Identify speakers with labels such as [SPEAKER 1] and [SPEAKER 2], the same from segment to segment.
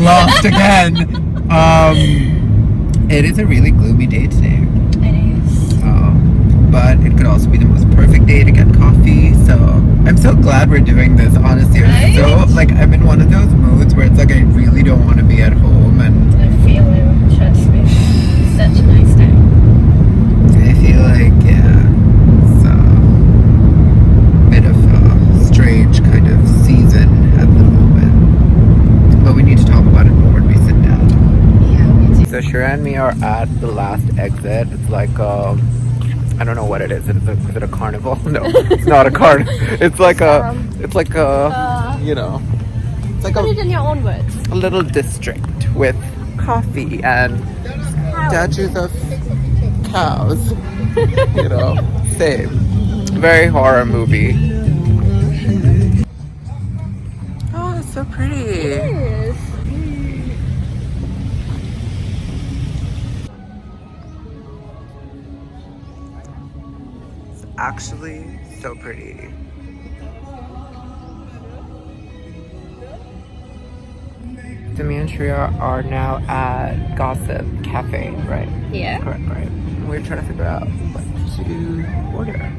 [SPEAKER 1] lost again. It is a really gloomy day today.
[SPEAKER 2] It is.
[SPEAKER 1] But it could also be the most perfect day to get coffee. So I'm so glad we're doing this. Honestly, I'm in one of those moods where it's like I really don't want to be at home, and
[SPEAKER 2] I feel you. Trust me. Such a nice day.
[SPEAKER 1] I feel like it's a bit of a strange kind of season at the moment. But we need to talk about it more when we sit down.
[SPEAKER 2] Yeah, me too.
[SPEAKER 1] So Shira and me are at the last exit. It's like I don't know what it is. Is it a carnival? No, it's not a carnival. It's like you know, it's like
[SPEAKER 2] Put it in your own words.
[SPEAKER 1] a little district with coffee and statues of cows. You know, same. Very horror movie. Oh, it's so pretty.
[SPEAKER 2] Yes.
[SPEAKER 1] It's actually so pretty. So me and Shreya are now at Gossip Cafe, right?
[SPEAKER 2] Yeah.
[SPEAKER 1] Correct, right. We're trying to figure out what to order.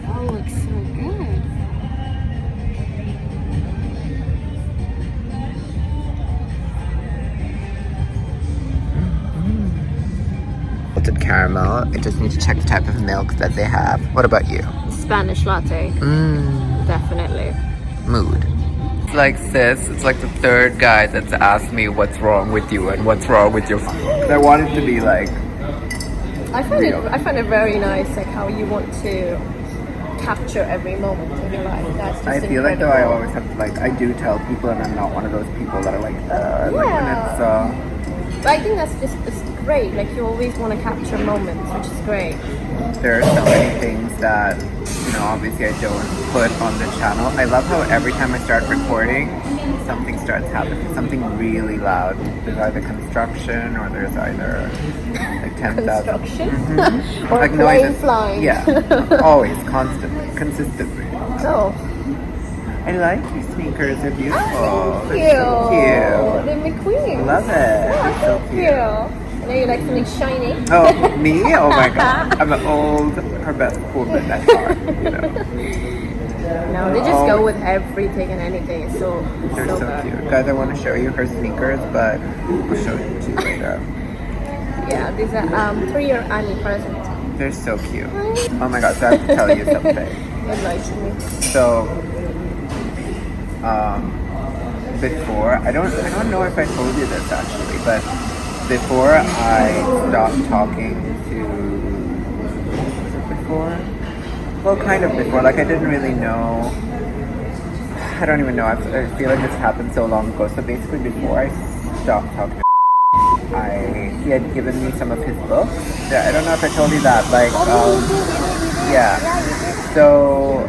[SPEAKER 2] Oh, looks so good.
[SPEAKER 1] Salted caramel. I just need to check the type of milk that they have. What about you?
[SPEAKER 2] Spanish latte. Definitely.
[SPEAKER 1] Mood. It's like sis, it's like the third guy that's asked me what's wrong with you and what's wrong with your food. I want it to be like
[SPEAKER 2] I find it very nice, like how you want to capture every moment of your life. That's just
[SPEAKER 1] I feel
[SPEAKER 2] incredible.
[SPEAKER 1] like though I always have to like I do tell people, and I'm not one of those people that are like like when it's
[SPEAKER 2] But I think that's great. Like you always want to capture moments, which is great.
[SPEAKER 1] there are so many things that, you know, obviously I don't put on the channel. I love how every time I start recording, something starts happening, something really loud. There's either construction or there's either like 10,000
[SPEAKER 2] Construction?
[SPEAKER 1] Mhm.
[SPEAKER 2] Or
[SPEAKER 1] like
[SPEAKER 2] a plane
[SPEAKER 1] noises.
[SPEAKER 2] flying.
[SPEAKER 1] Yeah, always, constantly, consistently.
[SPEAKER 2] Oh,
[SPEAKER 1] I like these sneakers. They're beautiful.
[SPEAKER 2] thank you.
[SPEAKER 1] They're so cute.
[SPEAKER 2] They're McQueen.
[SPEAKER 1] Love it.
[SPEAKER 2] Yeah,
[SPEAKER 1] They're so
[SPEAKER 2] thank
[SPEAKER 1] cute.
[SPEAKER 2] you. I know you like something shiny.
[SPEAKER 1] Oh, me? Oh my god. I'm an old, her best woman at heart, you know.
[SPEAKER 2] No, they just go with everything and anything. It's so
[SPEAKER 1] They're
[SPEAKER 2] so
[SPEAKER 1] so
[SPEAKER 2] good.
[SPEAKER 1] cute. Guys, I want to show you her sneakers, but I'll show you to you later.
[SPEAKER 2] Yeah, these are 3-year Annie present.
[SPEAKER 1] They're so cute. Oh my god, so I have to tell you something.
[SPEAKER 2] Enlighten me.
[SPEAKER 1] So, before, I don't know if I told you this actually, but before I stopped talking to, was it before? Well, kind of before, like I didn't really know, I don't even know, I feel like this happened so long ago. So basically before I stopped talking to he had given me some of his books. Yeah, I don't know if I told you that, like, yeah. So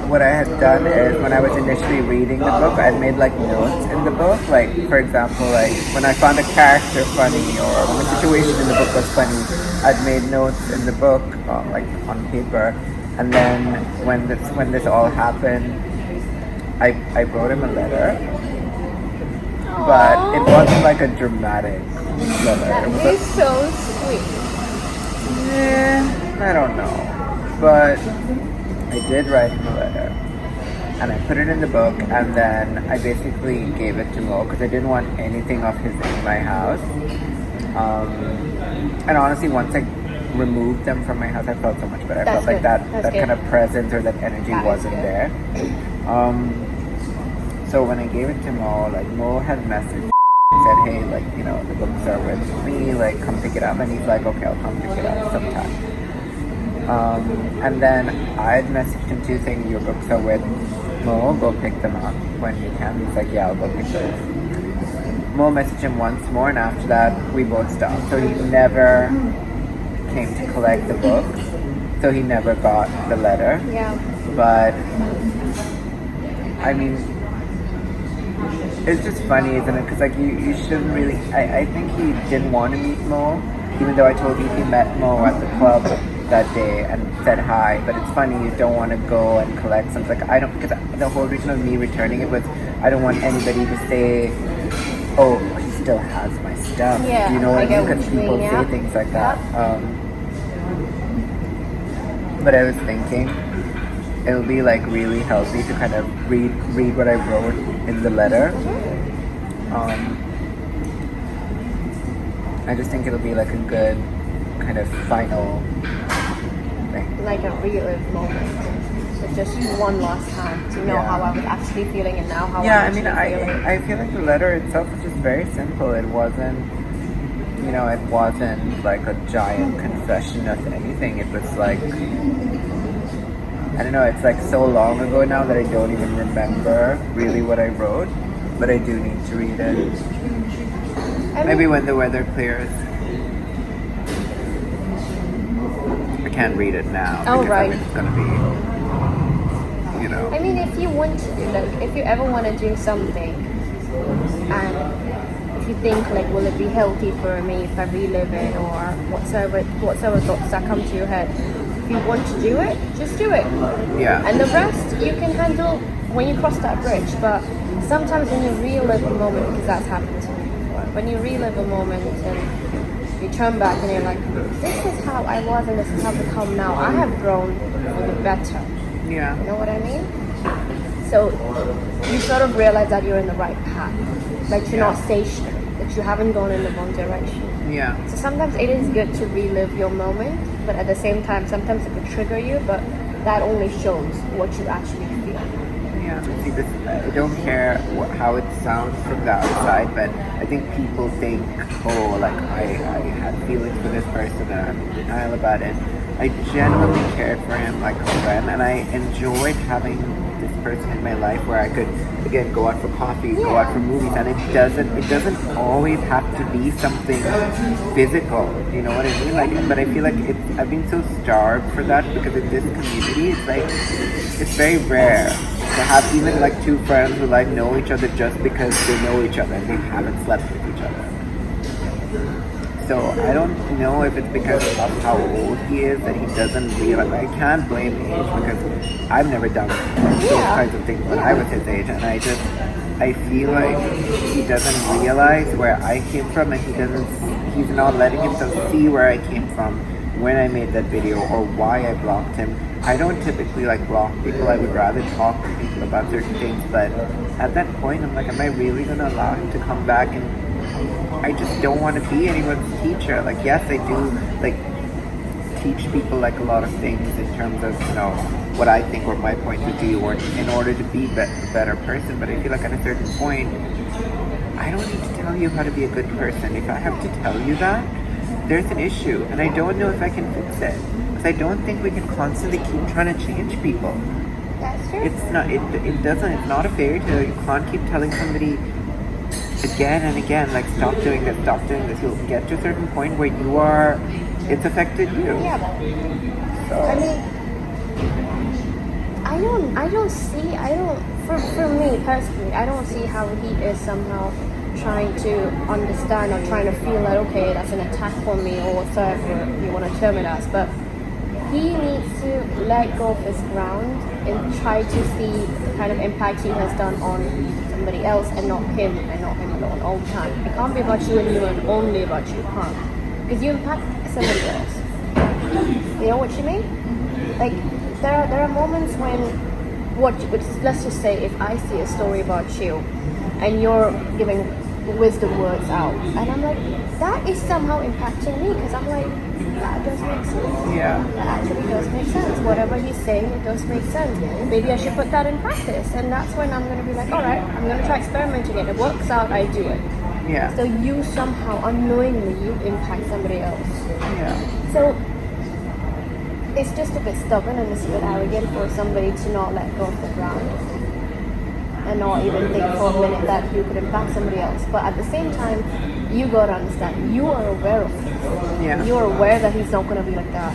[SPEAKER 1] what I had done is when I was initially reading the book, I had made like notes in the book. Like, for example, like when I found a character funny or when the situation in the book was funny, I'd made notes in the book, like on paper. And then when this all happened, I wrote him a letter. But it wasn't like a dramatic letter. It was
[SPEAKER 2] It's so sweet.
[SPEAKER 1] I don't know. But I did write him a letter. And I put it in the book, and then I basically gave it to Mo because I didn't want anything of his in my house. And honestly, once I removed them from my house, I felt so much better. I
[SPEAKER 2] That's
[SPEAKER 1] felt like
[SPEAKER 2] good.
[SPEAKER 1] that kind of presence or that energy wasn't there. So when I gave it to Mo, like Mo had messaged and said, hey, like, you know, the books are with me, like come pick it up. And he's like, okay, I'll come pick it up sometime. And then I had messaged him too saying your books are with Mo, go pick them up when you can. He's like, yeah, I'll go pick them up. Mo messaged him once more, and after that we both stopped. So he never came to collect the books. So he never got the letter.
[SPEAKER 2] Yeah.
[SPEAKER 1] But I mean, it's just funny, isn't it? Because like you shouldn't really. I think he didn't want to meet Mo, even though I told you he met Mo at the club that day and said hi. But it's funny, you don't want to go and collect something. Like I don't, because the whole reason of me returning it was I don't want anybody to say, oh, he still has my stuff.
[SPEAKER 2] Yeah,
[SPEAKER 1] You know what I
[SPEAKER 2] get
[SPEAKER 1] mean? Because
[SPEAKER 2] what you
[SPEAKER 1] people
[SPEAKER 2] mean,
[SPEAKER 1] say
[SPEAKER 2] yeah.
[SPEAKER 1] things like that. But I was thinking it'll be like really healthy to kind of read what I wrote in the letter. I just think it'll be like a good kind of final thing.
[SPEAKER 2] Like a relive moment. So just one last time to know how I was actually feeling and now how I'm actually feeling.
[SPEAKER 1] I feel like the letter itself was just very simple. It wasn't, it wasn't like a giant confession of anything. It was like, I don't know, it's like so long ago now that I don't even remember really what I wrote, but I do need to read it. Maybe when the weather clears. I can't read it now because
[SPEAKER 2] right.
[SPEAKER 1] it's gonna be,
[SPEAKER 2] I mean, if you want to do, like, if you ever want to do something, and if you think, like, will it be healthy for me if I relive it, or whatsoever thoughts that come to your head, if you want to do it, just do it.
[SPEAKER 1] Yeah.
[SPEAKER 2] And the rest you can handle when you cross that bridge. But sometimes when you relive a moment, because that's happened to me before, when you relive a moment and you turn back and you're like, this is how I was and this is how I've become now. I have grown for the better.
[SPEAKER 1] Yeah.
[SPEAKER 2] You know what I mean? So you sort of realize that you're in the right path, that you're not stationary, that you haven't gone in the wrong direction.
[SPEAKER 1] Yeah.
[SPEAKER 2] So sometimes it is good to relive your moment, but at the same time, sometimes it could trigger you, but that only shows what you actually feel.
[SPEAKER 1] Yeah. See, this, I don't care how it sounds from the outside, but I think people think, oh, like I had feelings for this person and I'm in denial about it. I genuinely cared for him like a friend, and I enjoyed having this person in my life where I could, again, go out for coffee, go out for movies, and it doesn't always have to be something physical. You know what I mean? Like, but I feel like I've been so starved for that because in this community, it's very rare to have even like two friends who like know each other just because they know each other and they haven't slept with each other. So I don't know if it's because of how old he is that he doesn't realize. I can't blame age because I've never done those kinds of things when I was his age, and I feel like he doesn't realize where I came from, and he's not letting himself see where I came from when I made that video or why I blocked him. I don't typically like block people. I would rather talk to people about certain things, but at that point I'm like, am I really gonna allow him to come back? And I just don't want to be anyone's teacher. Like, yes, I do like teach people like a lot of things in terms of, what I think or my point of view, or in order to be a better person. But I feel like at a certain point, I don't need to tell you how to be a good person. If I have to tell you that, there's an issue, and I don't know if I can fix it. Because I don't think we can constantly keep trying to change people.
[SPEAKER 2] That's true.
[SPEAKER 1] It's not. It doesn't. It's not a fairy tale. You can't keep telling somebody again and again, like, stop doing this, stop doing this. You'll get to a certain point where it's affected you.
[SPEAKER 2] Yeah.
[SPEAKER 1] So.
[SPEAKER 2] I mean, for me personally, I don't see how he is somehow trying to understand or trying to feel that, okay, that's an attack on me or whatever you want to term it as, but he needs to let go of his ground and try to see the kind of impact he has done on somebody else and not him alone all the time. It can't be about you and you and only about you, can't. Because you impact somebody else. You know what you mean? Like, there are moments when, let's just say if I see a story about you and you're giving wisdom words out, and I'm like, that is somehow impacting me, because I'm like, that does make sense.
[SPEAKER 1] Yeah.
[SPEAKER 2] That actually does make sense. Whatever he's saying, it does make sense. Maybe I should put that in practice. And that's when I'm going to be like, all right, I'm going to try experimenting it. It works out, I do it.
[SPEAKER 1] Yeah.
[SPEAKER 2] So you somehow, unknowingly, you impact somebody else.
[SPEAKER 1] Yeah.
[SPEAKER 2] So it's just a bit stubborn and it's a bit arrogant for somebody to not let go of the ground and not even think for a minute that you could impact somebody else. But at the same time, you gotta understand, you are aware of this.
[SPEAKER 1] Yeah.
[SPEAKER 2] You're aware that he's not gonna be like that.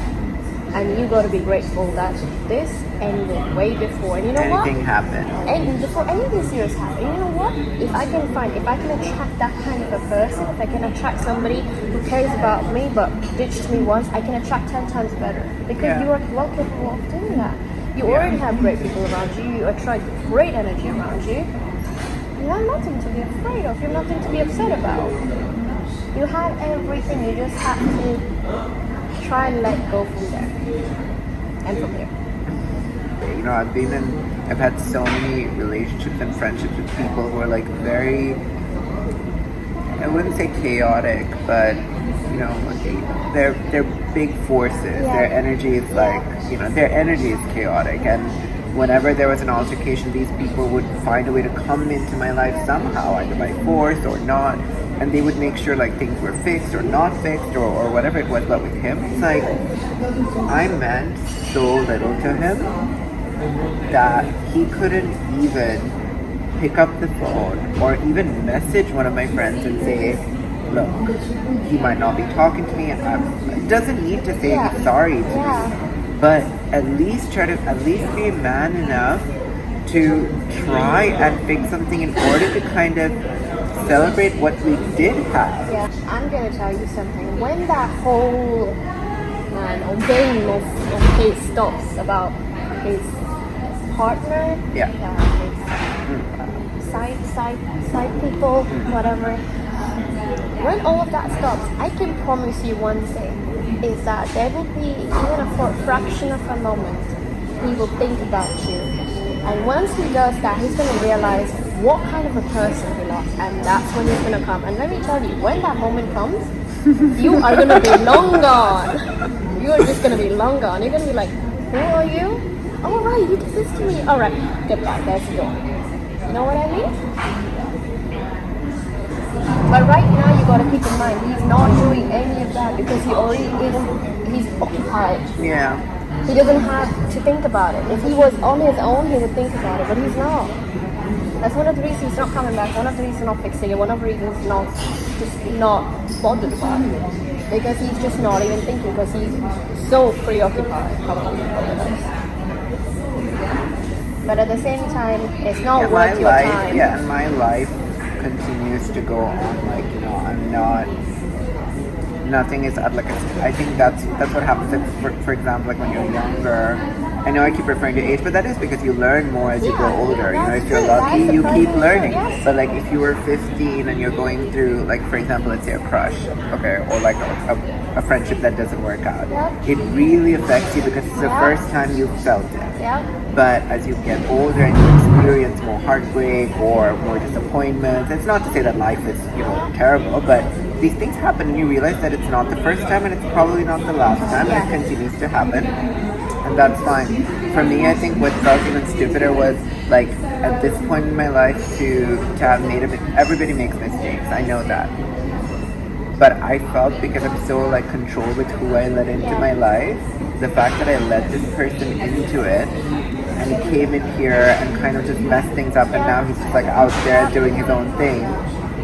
[SPEAKER 2] And you gotta be grateful that this ended way before. And you know what?
[SPEAKER 1] Anything happened.
[SPEAKER 2] And before anything serious happened, you know what? If I can attract that kind of a person, if I can attract somebody who cares about me but ditched me once, I can attract 10 times better. Because you are well capable of doing that. You already have great people around you. You attract great energy around you. have nothing to be afraid of. You have nothing to be upset about. You have everything. You just have to try and let go from there and from here.
[SPEAKER 1] You know, I've had so many relationships and friendships with people who are like very, I wouldn't say chaotic, but you know, they're big forces.
[SPEAKER 2] Yeah.
[SPEAKER 1] Their energy is like, you know, their energy is chaotic, and whenever there was an altercation, these people would find a way to come into my life somehow, either by force or not, and they would make sure like things were fixed or not fixed or whatever it was. But with him, it's like I meant so little to him that he couldn't even pick up the phone or even message one of my friends and say, look, he might not be talking to me. Doesn't need to say he's sorry to me, but at least be a man enough to try and fix something in order to kind of celebrate what we did have.
[SPEAKER 2] Yeah, I'm gonna tell you something. When that whole game of his stops about his partner, his side people, whatever. When all of that stops, I can promise you one thing, is that there will be, even for a fraction of a moment, he will think about you. And once he does that, he's going to realize what kind of a person he lost, and that's when he's going to come. And let me tell you, when that moment comes, you are going to be long gone. You are just going to be long gone. You're going to be like, who are you? Oh, right, you did this to me. All right, goodbye, there's the door. You know what I mean? But right now, you gotta keep in mind, he's not doing any of that because he already he's occupied.
[SPEAKER 1] Yeah.
[SPEAKER 2] He doesn't have to think about it. If he was on his own, he would think about it, but he's not. That's one of the reasons he's not coming back, one of the reasons he's not fixing it, one of the reasons he's not bothered about it. Because he's just not even thinking, because he's so preoccupied. But at the same time, it's not worth your time.
[SPEAKER 1] Yeah, and my life continues to go on, like, you know, I'm not, nothing is like, I think that's what happens. Like, for example, like when you're younger, I know I keep referring to age, but that is because you learn more as you grow older. You know, if you're lucky, you keep learning.
[SPEAKER 2] Yes.
[SPEAKER 1] But like if you were 15 and you're going through, like, for example, let's say a crush, okay, or like a friendship that doesn't work out, it really affects you because it's the first time you felt it. But as you get older and you experience more heartbreak or more disappointments, it's not to say that life is, you know, terrible, but these things happen and you realize that it's not the first time and it's probably not the last time, and it continues to happen. And that's fine. For me, I think what felt even stupider was, like, at this point in my life to have made everybody makes mistakes. I know that. But I felt, because I'm so, like, controlled with who I let into my life, the fact that I let this person into it, and he came in here and kind of just messed things up, and now he's just, like, out there doing his own thing,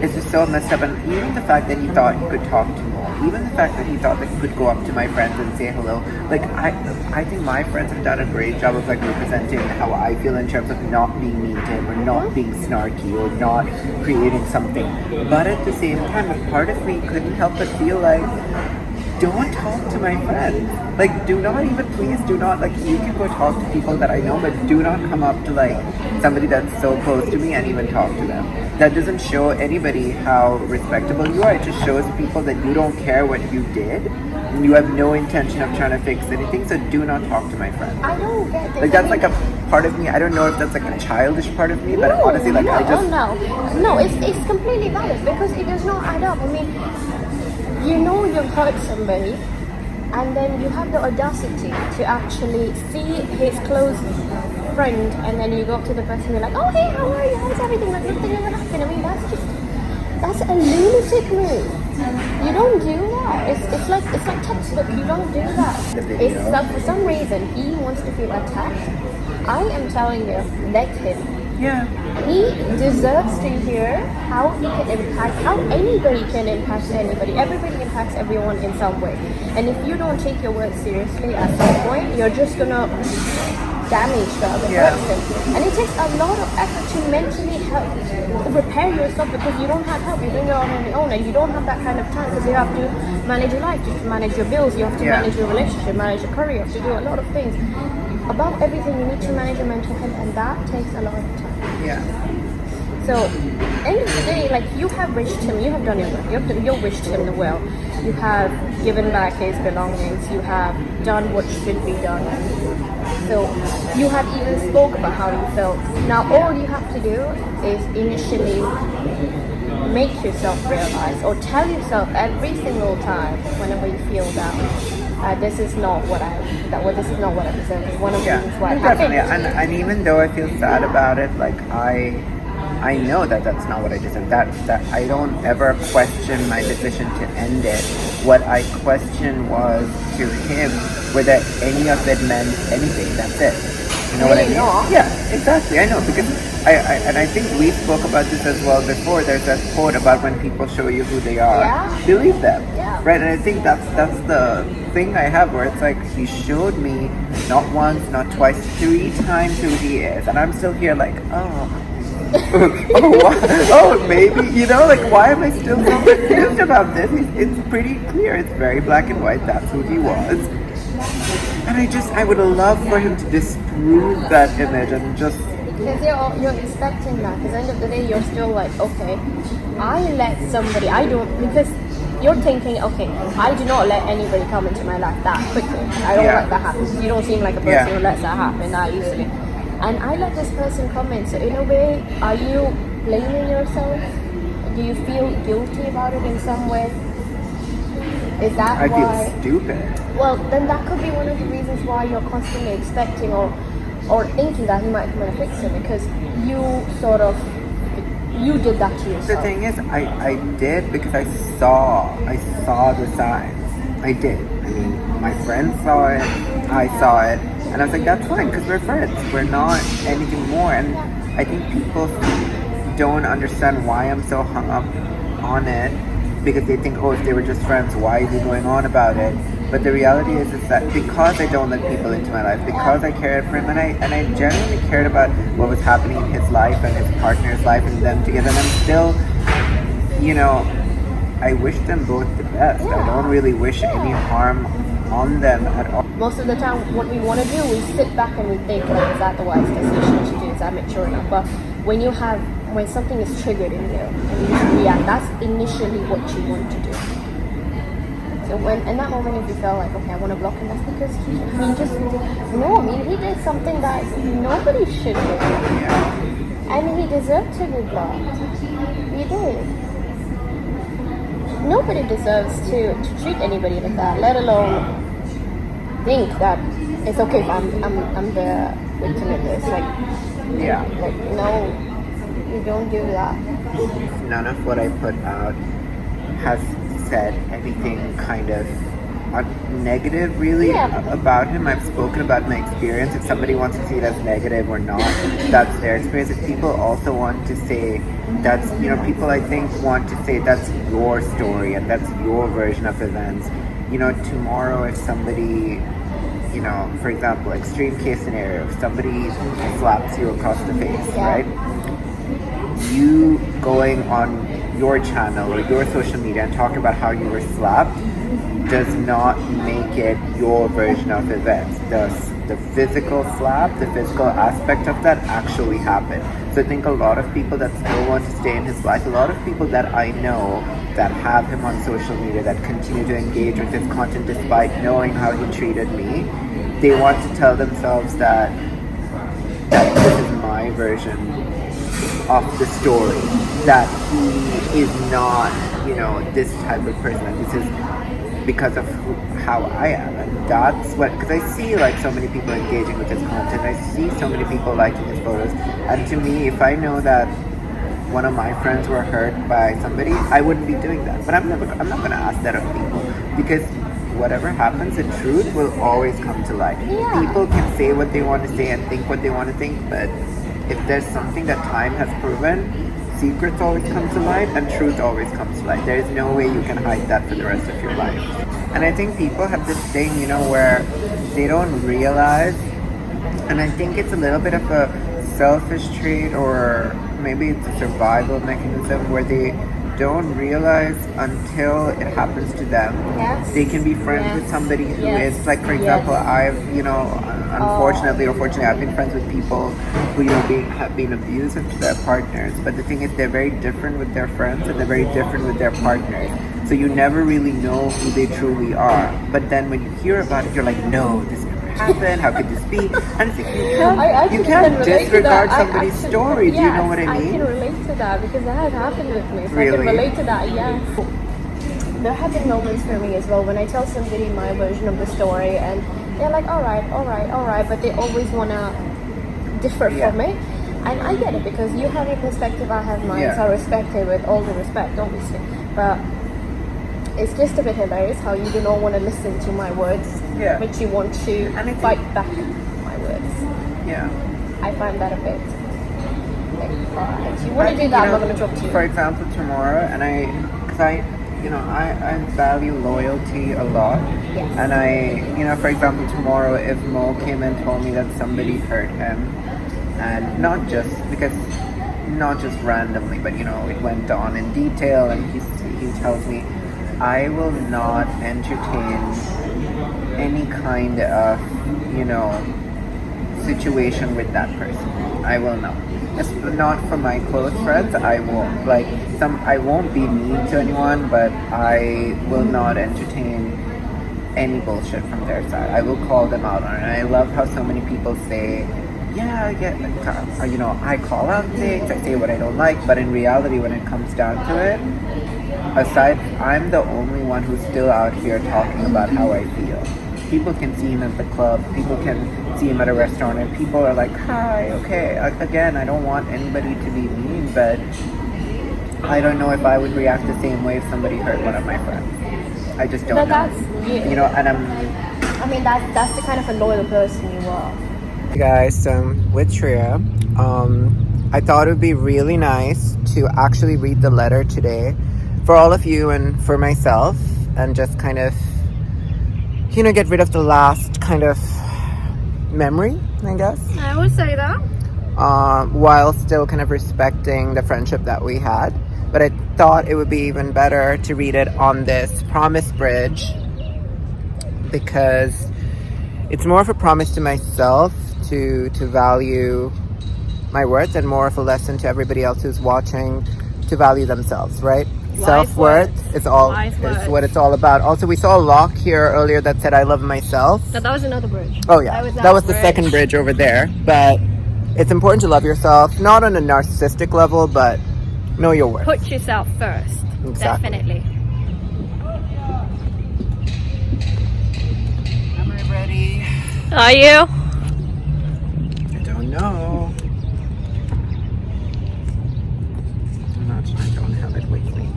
[SPEAKER 1] it's just so messed up. And even the fact that he thought he could talk to more, even the fact that he thought that he could go up to my friends and say hello, like, I think my friends have done a great job of, like, representing how I feel in terms of not being mean to him or not being snarky or not creating something. But at the same time, a part of me couldn't help but feel like, don't talk to my friends. Like, do not even, please do not, like, you can go talk to people that I know, but do not come up to, like, somebody that's so close to me and even talk to them. That doesn't show anybody how respectable you are. It just shows people that you don't care what you did and you have no intention of trying to fix anything, so do not talk to my friends.
[SPEAKER 2] I don't get this.
[SPEAKER 1] Like, that's like a part of me, I don't know if that's like a childish part of me, but honestly, like, I just...
[SPEAKER 2] No, it's completely valid because it does not add up. I mean, you know you've hurt somebody, and then you have the audacity to actually see his close friend, and then you go up to the person and you're like, oh hey, how are you? How's everything? Like, nothing ever happened. I mean, that's a lunatic move. You don't do that. It's like textbook. You don't do that. For some reason he wants to feel attacked. I am telling you, let him.
[SPEAKER 1] Yeah.
[SPEAKER 2] He deserves to hear how he can impact, how anybody can impact anybody. Everybody impacts everyone in some way. And if you don't take your words seriously at some point, you're just gonna damage the other person. And it takes a lot of effort to mentally help repair yourself because you don't have help. You're doing it on your own and you don't have that kind of time because you have to manage your life, you have to manage your bills, you have to manage your relationship, manage your career, you have to do a lot of things. Above everything, you need to manage your mental health, and that takes a lot of time.
[SPEAKER 1] Yeah.
[SPEAKER 2] So, end of the day, like you have wished him, you have done your work, you've wished him the well, you have given back his belongings, you have done what should be done. So, you have even spoke about how you felt. Now, all you have to do is initially make yourself realize, or tell yourself every single time whenever you feel down, this is not what I deserve. It's one of the reasons why it happened.
[SPEAKER 1] Definitely. And even though I feel sad about it, like I know that that's not what I deserve. That I don't ever question my decision to end it. What I questioned was to him whether any of it meant anything. That's it. You know what I mean? Yeah, exactly. I know, because I think we spoke about this as well before. There's that quote about when people show you who they are, believe them.
[SPEAKER 2] Yeah.
[SPEAKER 1] Right? And I think that's the thing I have, where it's like he showed me not once, not twice, 3 times who he is, and I'm still here like, maybe, like, why am I still so confused about this? It's pretty clear. It's very black and white. That's who he was. And I would love for him to disprove that image and just...
[SPEAKER 2] Because you're expecting that. Because at the end of the day, you're still like, okay, because you're thinking, okay, I do not let anybody come into my life that quickly. I don't let that happen. You don't seem like a person who lets that happen that easily. And I let this person come in. So in a way, are you blaming yourself? Do you feel guilty about it in some way? Is that
[SPEAKER 1] I
[SPEAKER 2] why?
[SPEAKER 1] feel stupid.
[SPEAKER 2] Well, then that could be one of the reasons why you're constantly expecting or thinking that he might come and fix it, because you did that to yourself.
[SPEAKER 1] The thing is, I did because I saw the signs. I did. I mean, my friends saw it, I saw it, and I was like, that's fine, because we're friends. We're not anything more. And I think people don't understand why I'm so hung up on it, because they think, if they were just friends, why is he going on about it? But the reality is that because I don't let people into my life, because I cared for him, and I genuinely cared about what was happening in his life and his partner's life and them together, and I'm still, I wish them both the best. I don't really wish any harm on them at all.
[SPEAKER 2] Most of the time, what we want to do, we sit back and we think, like, is that the wise decision to do? Is that mature enough? But when something is triggered in you and you just react, that's initially what you want to do. So when in that moment, if you felt like, okay, I want to block him, that's because he did something that nobody should do.
[SPEAKER 1] Yeah.
[SPEAKER 2] And he deserved to be blocked. He did. Nobody deserves to treat anybody like that, let alone think that it's okay if I'm the victim of this. No, you don't do that.
[SPEAKER 1] None of what I put out has said anything kind of negative really about him. I've spoken about my experience. If somebody wants to see it as negative or not, that's their experience. If people also want to say that's, people I think want to say that's your story and that's your version of events. Tomorrow if somebody, for example, extreme case scenario, if somebody slaps you across the face, right? You going on your channel or your social media and talking about how you were slapped does not make it your version of events. The physical slap, the physical aspect of that actually happened. So I think a lot of people that still want to stay in his life, a lot of people that I know that have him on social media, that continue to engage with his content despite knowing how he treated me, they want to tell themselves that this is my version of the story, that he is not, this type of person, and this is because of how I am. And that's what, because I see like so many people engaging with his content, I see so many people liking his photos, and to me, if I know that one of my friends were hurt by somebody, I wouldn't be doing that. But I'm not going to ask that of people, because whatever happens, the truth will always come to light. People can say what they want to say and think what they want to think, but if there's something that time has proven, secrets always come to light and truth always comes to light. There is no way you can hide that for the rest of your life. And I think people have this thing, where they don't realize, and I think it's a little bit of a selfish trait, or maybe it's a survival mechanism, where they don't realize until it happens to them.
[SPEAKER 2] Yes.
[SPEAKER 1] They can be friends
[SPEAKER 2] Yes.
[SPEAKER 1] with somebody who
[SPEAKER 2] Yes.
[SPEAKER 1] is like, for
[SPEAKER 2] Yes.
[SPEAKER 1] example, I've, unfortunately or fortunately, I've been friends with people who, have been abusive to their partners. But the thing is, they're very different with their friends and they're very different with their partners. So you never really know who they truly are. But then when you hear about it, you're like, no, this never happened. How could this be? And it's like, you can't disregard somebody's story. Do you know what I mean?
[SPEAKER 2] I can relate to that because that has happened with me. So I
[SPEAKER 1] Really?
[SPEAKER 2] can relate to that, yes. There have been moments for me as well when I tell somebody my version of the story and they're like, all right, but they always want to differ
[SPEAKER 1] Yeah.
[SPEAKER 2] from me. And I get it because you have your perspective, I have mine, so I respect it with all the respect, obviously. But it's just a bit hilarious how you do not want to listen to my words,
[SPEAKER 1] Yeah.
[SPEAKER 2] but you want to fight back my words.
[SPEAKER 1] Yeah.
[SPEAKER 2] I find that a bit like, alright, you want to do that, I'm not going to talk to you.
[SPEAKER 1] For example, tomorrow, and I value loyalty a lot.
[SPEAKER 2] Yes.
[SPEAKER 1] And for example, tomorrow, if Mo came and told me that somebody hurt him, and not just randomly, but it went on in detail, and he tells me, I will not entertain any kind of, situation with that person. I will not. Just not for my close friends. I won't. I won't be mean to anyone, but I will not entertain any bullshit from their side. I will call them out on it. And I love how so many people say, I call out things, I say what I don't like, but in reality, when it comes down to it, I'm the only one who's still out here talking about how I feel. People can see him at the club, people can see him at a restaurant, and people are like, hi, okay. Again, I don't want anybody to be mean, but I don't know if I would react the same way if somebody hurt one of my friends. I just don't know.
[SPEAKER 2] That's you.
[SPEAKER 1] And
[SPEAKER 2] that's the kind of a loyal person you are.
[SPEAKER 1] Hey guys, with Tria, I thought it would be really nice to actually read the letter today for all of you and for myself, and just kind of, get rid of the last kind of memory, I guess.
[SPEAKER 2] I would say that.
[SPEAKER 1] While still kind of respecting the friendship that we had. But I thought it would be even better to read it on this promise bridge, because it's more of a promise to myself to value my words, and more of a lesson to everybody else who's watching to value themselves, right? Self-worth is what it's all about. Also, we saw a lock here earlier that said, I love myself.
[SPEAKER 2] No, that was another bridge.
[SPEAKER 1] Oh yeah, that was the second bridge over there. But it's important to love yourself, not on a narcissistic level, but know your worth.
[SPEAKER 2] Put yourself first.
[SPEAKER 1] Exactly.
[SPEAKER 2] Definitely.
[SPEAKER 1] Am I ready?
[SPEAKER 2] Are you?
[SPEAKER 1] I don't know. I don't have it with me.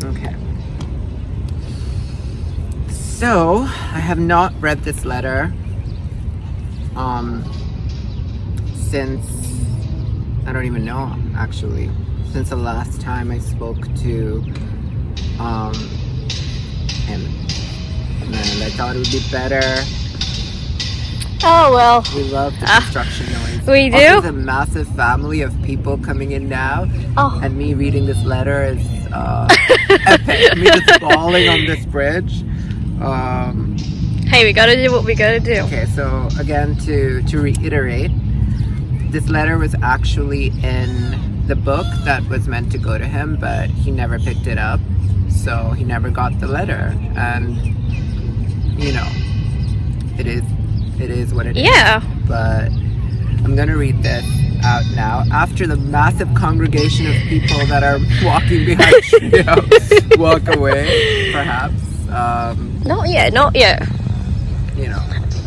[SPEAKER 1] Okay. So, I have not read this letter since, I don't even know, actually, since the last time I spoke to him. And I thought it would be better.
[SPEAKER 2] Oh well.
[SPEAKER 1] We love the construction noise.
[SPEAKER 2] We do?
[SPEAKER 1] Also, the massive family of people coming in now.
[SPEAKER 2] Oh.
[SPEAKER 1] And me reading this letter is epic. Me just falling on this bridge.
[SPEAKER 2] Hey, we gotta do what we gotta do.
[SPEAKER 1] Okay, so again, to reiterate, this letter was actually in the book that was meant to go to him, but he never picked it up. So he never got the letter. And, it is what it is.
[SPEAKER 2] Yeah.
[SPEAKER 1] But I'm gonna read this out now after the massive congregation of people that are walking behind Shreya walk away, perhaps.
[SPEAKER 2] Not yet.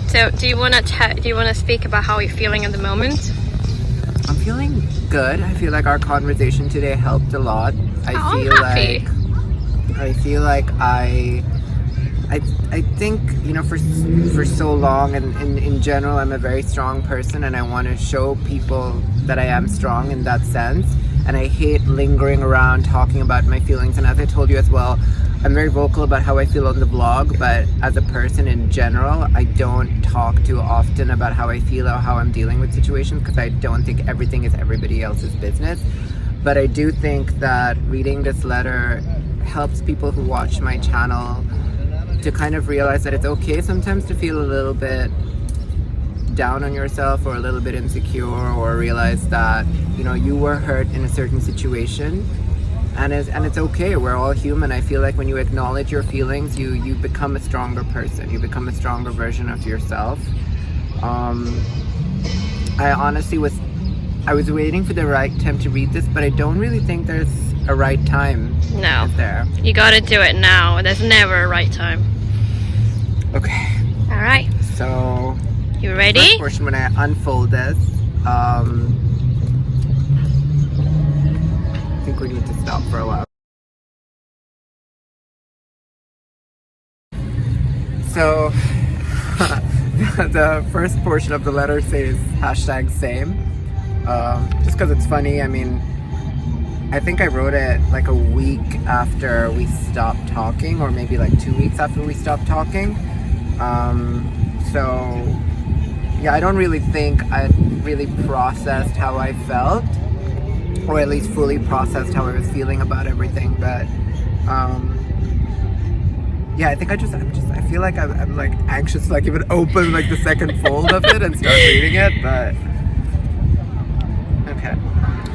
[SPEAKER 3] So, do you want to speak about how you're feeling at the moment?
[SPEAKER 1] I'm feeling good. I feel like our conversation today helped a lot.
[SPEAKER 3] I'm happy.
[SPEAKER 1] I feel like I think, for so long, and in general, I'm a very strong person, and I want to show people that I am strong in that sense. And I hate lingering around talking about my feelings. And as I told you as well, I'm very vocal about how I feel on the blog, but as a person in general, I don't talk too often about how I feel or how I'm dealing with situations, because I don't think everything is everybody else's business. But I do think that reading this letter helps people who watch my channel to kind of realize that it's okay sometimes to feel a little bit down on yourself or a little bit insecure, or realize that, you know, you were hurt in a certain situation. And it's okay. We're all human. I feel like when you acknowledge your feelings, you become a stronger person. You become a stronger version of yourself. I honestly was waiting for the right time to read this, but I don't really think there's a right time.
[SPEAKER 3] No.
[SPEAKER 1] Is there?
[SPEAKER 3] You gotta do it now. There's never a right time.
[SPEAKER 1] Okay.
[SPEAKER 3] All right.
[SPEAKER 1] So.
[SPEAKER 3] You ready?
[SPEAKER 1] First portion, when I unfold this, I think we need to stop for a while. So, the first portion of the letter says #same, just because it's funny. I mean, I think I wrote it like a week after we stopped talking, or maybe like 2 weeks after we stopped talking. So, yeah, I don't really think I really processed how I felt, or at least fully processed how I was feeling about everything. But yeah, I think I feel like I'm like anxious to like even open like the second fold of it and start reading it. But okay,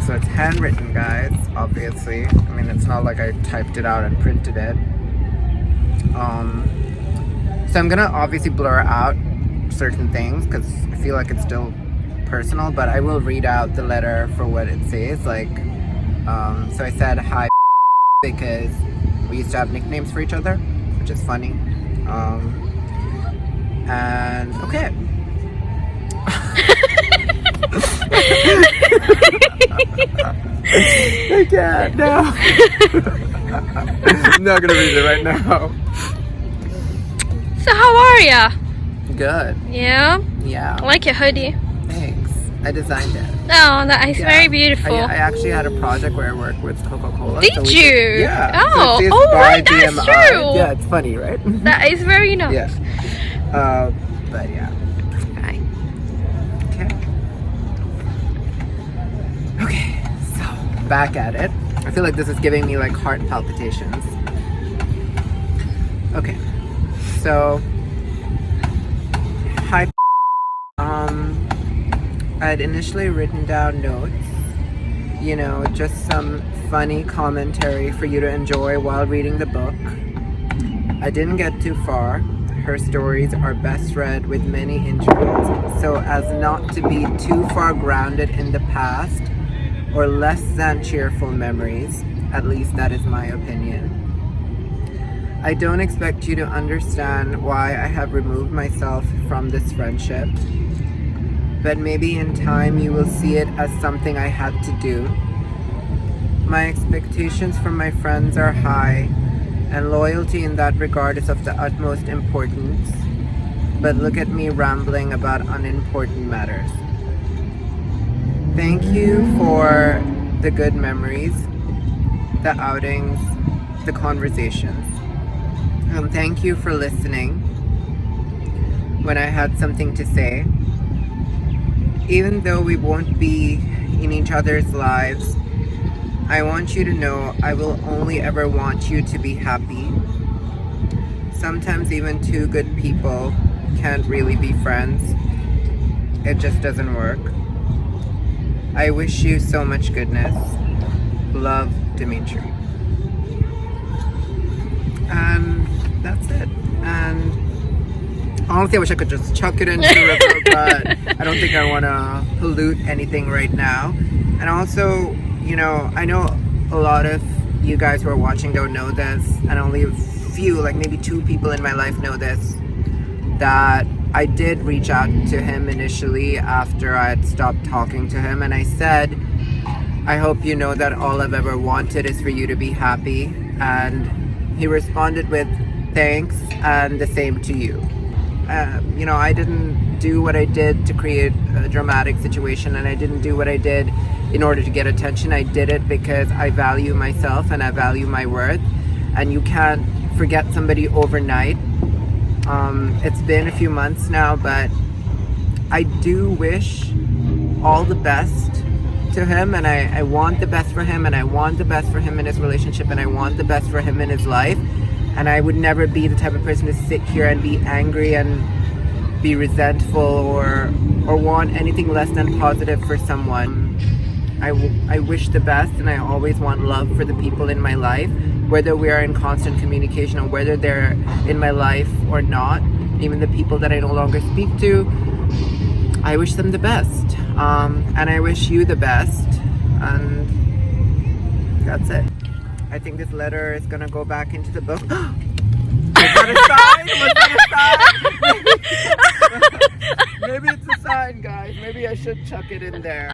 [SPEAKER 1] so it's handwritten, guys, obviously. I mean, it's not like I typed it out and printed it. So I'm gonna obviously blur out certain things because I feel like it's still personal, but I will read out the letter for what it says. Like, so I said hi because we used to have nicknames for each other, which is funny. And okay. I can't, no. I'm not gonna read it right now.
[SPEAKER 3] So how are ya?
[SPEAKER 1] Good.
[SPEAKER 3] Yeah?
[SPEAKER 1] Yeah.
[SPEAKER 3] I like your hoodie.
[SPEAKER 1] Thanks. I designed it.
[SPEAKER 3] Oh, that is very beautiful.
[SPEAKER 1] I actually had a project where I worked with Coca-Cola.
[SPEAKER 3] Did you?
[SPEAKER 1] Yeah.
[SPEAKER 3] Oh,
[SPEAKER 1] so it says
[SPEAKER 3] oh
[SPEAKER 1] by
[SPEAKER 3] right, that's
[SPEAKER 1] BMI.
[SPEAKER 3] true.
[SPEAKER 1] Yeah, it's funny, right?
[SPEAKER 3] That is very nice.
[SPEAKER 1] Yeah. But yeah.
[SPEAKER 3] Okay.
[SPEAKER 1] Okay, so back at it. I feel like this is giving me like heart palpitations. Okay, so hi. I'd initially written down notes, you know, just some funny commentary for you to enjoy while reading the book. I didn't get too far. Her stories are best read with many interludes, so as not to be too far grounded in the past or less than cheerful memories. At least that is my opinion. I don't expect you to understand why I have removed myself from this friendship, but maybe in time you will see it as something I had to do. My expectations from my friends are high, and loyalty in that regard is of the utmost importance, but look at me rambling about unimportant matters. Thank you for the good memories, the outings, the conversations. And thank you for listening when I had something to say. Even though we won't be in each other's lives, I want you to know I will only ever want you to be happy. Sometimes even two good people can't really be friends. It just doesn't work. I wish you so much goodness. Love, Dmitri. And that's it. And honestly, I wish I could just chuck it into the river, but I don't think I want to pollute anything right now. And also, you know, I know a lot of you guys who are watching don't know this, and only a few, like maybe 2 people in my life know this, that I did reach out to him initially after I had stopped talking to him, and I said, I hope you know that all I've ever wanted is for you to be happy. And he responded with thanks and the same to you. You know, I didn't do what I did to create a dramatic situation, and I didn't do what I did in order to get attention. I did it because I value myself and I value my worth, and you can't forget somebody overnight. It's been a few months now, but I do wish all the best to him, and I want the best for him, and I want the best for him in his relationship, and I want the best for him in his life. And I would never be the type of person to sit here and be angry and be resentful or want anything less than positive for someone. I wish the best, and I always want love for the people in my life, whether we are in constant communication or whether they're in my life or not. Even the people that I no longer speak to, I wish them the best. And I wish you the best. And that's it. I think this letter is gonna go back into the book. Was that a sign? Was that a sign? Maybe it's a sign, guys. Maybe I should chuck it in there.